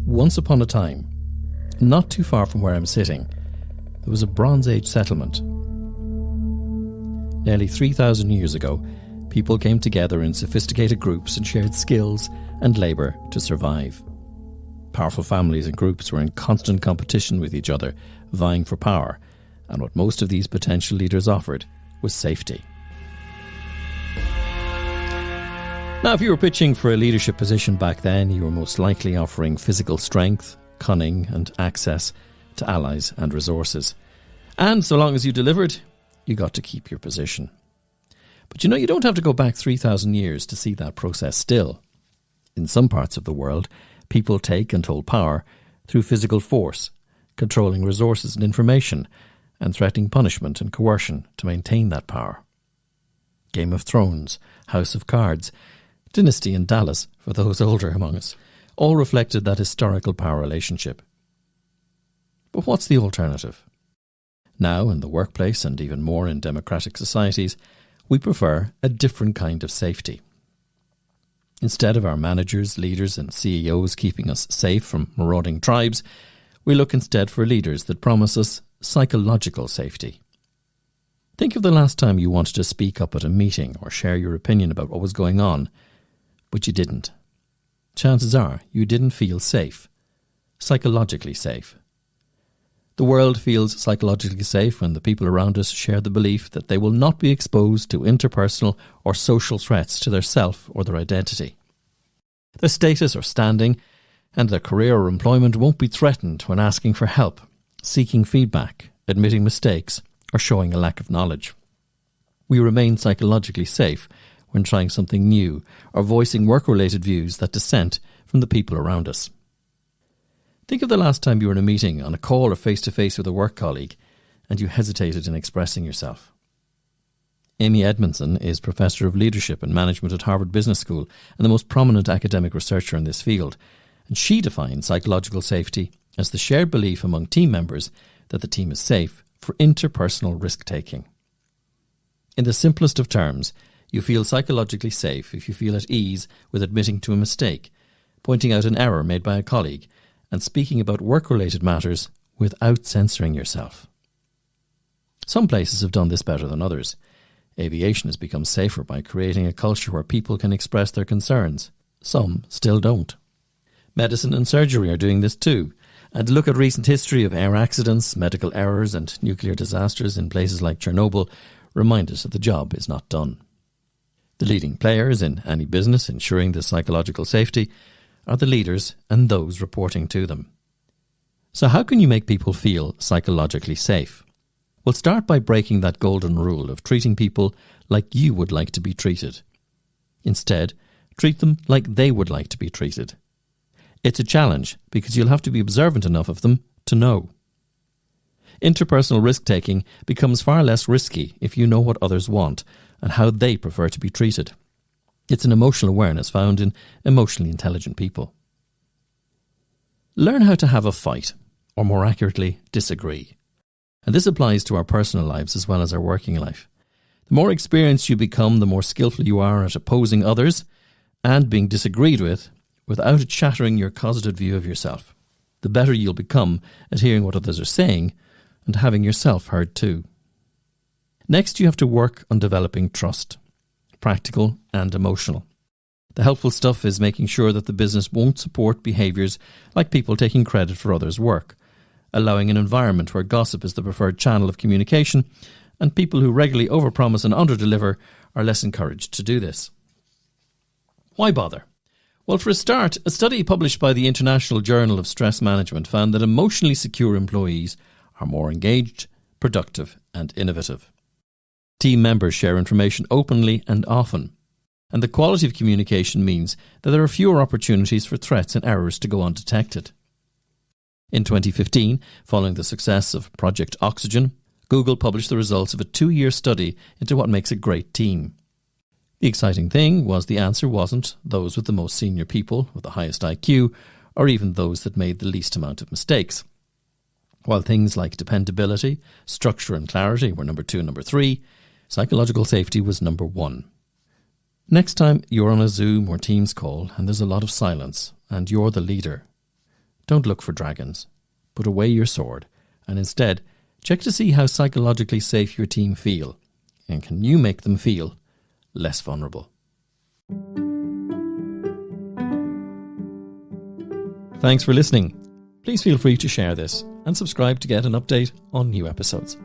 Once upon a time, not too far from where I'm sitting, there was a Bronze Age settlement. Nearly 3,000 years ago, people came together in sophisticated groups and shared skills and labour to survive. Powerful families and groups were in constant competition with each other, vying for power, and what most of these potential leaders offered was safety. Now, if you were pitching for a leadership position back then, you were most likely offering physical strength, cunning, and access to allies and resources. And so long as you delivered, you got to keep your position. But you don't have to go back 3,000 years to see that process still. In some parts of the world, people take and hold power through physical force, controlling resources and information, and threatening punishment and coercion to maintain that power. Game of Thrones, House of Cards, Dynasty in Dallas, for those older among us, all reflected that historical power relationship. But what's the alternative? Now, in the workplace and even more in democratic societies, we prefer a different kind of safety. Instead of our managers, leaders and CEOs keeping us safe from marauding tribes, we look instead for leaders that promise us psychological safety. Think of the last time you wanted to speak up at a meeting or share your opinion about what was going on, but you didn't. Chances are you didn't feel safe, psychologically safe. The world feels psychologically safe when the people around us share the belief that they will not be exposed to interpersonal or social threats to their self or their identity. Their status or standing and their career or employment won't be threatened when asking for help, seeking feedback, admitting mistakes, or showing a lack of knowledge. We remain psychologically safe when trying something new or voicing work-related views that dissent from the people around us. Think of the last time you were in a meeting, on a call or face-to-face with a work colleague, and you hesitated in expressing yourself. Amy Edmondson is Professor of Leadership and Management at Harvard Business School and the most prominent academic researcher in this field, and she defines psychological safety as the shared belief among team members that the team is safe for interpersonal risk-taking. In the simplest of terms, you feel psychologically safe if you feel at ease with admitting to a mistake, pointing out an error made by a colleague, and speaking about work-related matters without censoring yourself. Some places have done this better than others. Aviation has become safer by creating a culture where people can express their concerns. Some still don't. Medicine and surgery are doing this too, and look at recent history of air accidents, medical errors and nuclear disasters in places like Chernobyl remind us that the job is not done. The leading players in any business ensuring this psychological safety are the leaders and those reporting to them. So how can you make people feel psychologically safe? Well, start by breaking that golden rule of treating people like you would like to be treated. Instead, treat them like they would like to be treated. It's a challenge because you'll have to be observant enough of them to know. Interpersonal risk-taking becomes far less risky if you know what others want and how they prefer to be treated. It's an emotional awareness found in emotionally intelligent people. Learn how to have a fight, or more accurately, disagree. And this applies to our personal lives as well as our working life. The more experienced you become, the more skillful you are at opposing others and being disagreed with without shattering your closeted view of yourself. The better you'll become at hearing what others are saying and having yourself heard too. Next, you have to work on developing trust, practical and emotional. The helpful stuff is making sure that the business won't support behaviours like people taking credit for others' work, allowing an environment where gossip is the preferred channel of communication, and people who regularly overpromise and underdeliver are less encouraged to do this. Why bother? Well, for a start, a study published by the International Journal of Stress Management found that emotionally secure employees are more engaged, productive and innovative. Team members share information openly and often, and the quality of communication means that there are fewer opportunities for threats and errors to go undetected. In 2015, following the success of Project Oxygen, Google published the results of a 2-year study into what makes a great team. The exciting thing was the answer wasn't those with the most senior people with the highest IQ, or even those that made the least amount of mistakes. While things like dependability, structure and clarity were number 2 and number 3, psychological safety was number 1. Next time you're on a Zoom or Teams call and there's a lot of silence and you're the leader, don't look for dragons. Put away your sword and instead check to see how psychologically safe your team feel, and can you make them feel less vulnerable. Thanks for listening. Please feel free to share this and subscribe to get an update on new episodes.